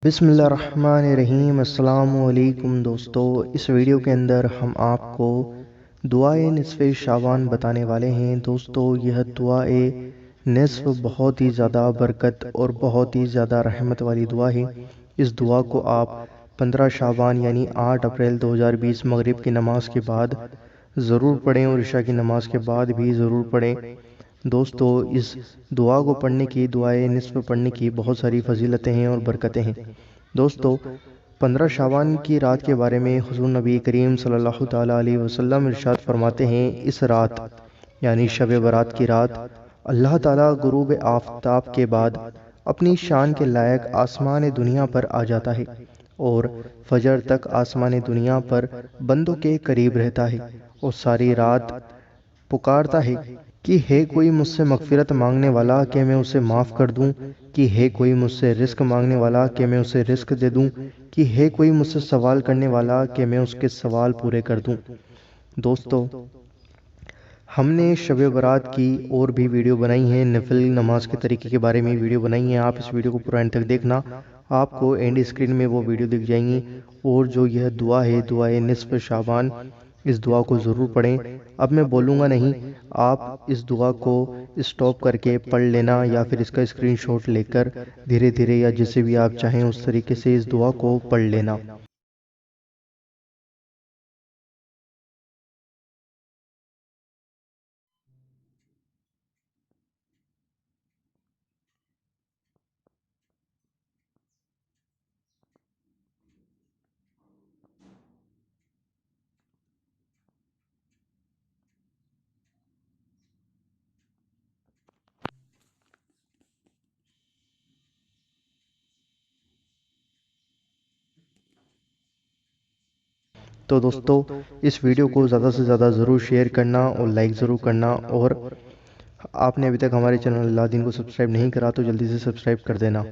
बिस्मिल्लाहिर्रहमानिर्रहीम। अस्सलामु अलैकुम दोस्तों, इस वीडियो के अंदर हम आपको दुआए निस्फ़े शाबान बताने वाले हैं। दोस्तों, यह दुआए निस्फ़ बहुत ही ज़्यादा बरकत और बहुत ही ज़्यादा रहमत वाली दुआ है। इस दुआ को आप 15 शाबान यानी 8 अप्रैल 2020 मगरिब की नमाज के बाद ज़रूर पढ़ें और इशा की नमाज के बाद भी ज़रूर पढ़ें। दोस्तों, इस दुआ को पढ़ने की, दुआए निस्फ़ पढ़ने की बहुत सारी फजीलतें हैं और बरकतें हैं। दोस्तों, 15 शाबान की रात के बारे में हुज़ूर नबी करीम सल्लल्लाहु ताला अलैहि वसल्लम इरशाद फरमाते हैं, इस रात यानी शब बरात की रात अल्लाह ताला गुरूब आफ़ताब के बाद अपनी शान के लायक आसमान दुनिया पर आ जाता है और फजर तक आसमान दुनिया पर बंदों के करीब रहता है और सारी रात पुकारता है कि है कोई मुझसे मगफिरत मांगने वाला कि मैं उसे माफ़ कर दूं, कि है कोई मुझसे रिस्क मांगने वाला कि मैं उसे रिस्क दे दूं, कि है कोई मुझसे सवाल करने वाला कि मैं उसके सवाल पूरे कर दूं। दोस्तों, हमने शब बारात की और भी वीडियो बनाई है, नफिल नमाज के तरीके के बारे में वीडियो बनाई है। आप इस वीडियो को पूरा एंड तक देखना, आपको एंड स्क्रीन में वो वीडियो दिख जाएंगी। और जो यह दुआ है, दुआए निस्फ़ शाबान, इस दुआ को ज़रूर पढ़ें। अब मैं बोलूँगा नहीं, आप इस दुआ को स्टॉप करके पढ़ लेना या फिर इसका स्क्रीनशॉट लेकर धीरे धीरे या जिसे भी आप चाहें उस तरीके से इस दुआ को पढ़ लेना। तो दोस्तों, इस वीडियो को ज़्यादा से ज़्यादा ज़रूर शेयर करना और लाइक ज़रूर करना। और आपने अभी तक हमारे चैनल अल्लादीन को सब्सक्राइब नहीं करा तो जल्दी से सब्सक्राइब कर देना।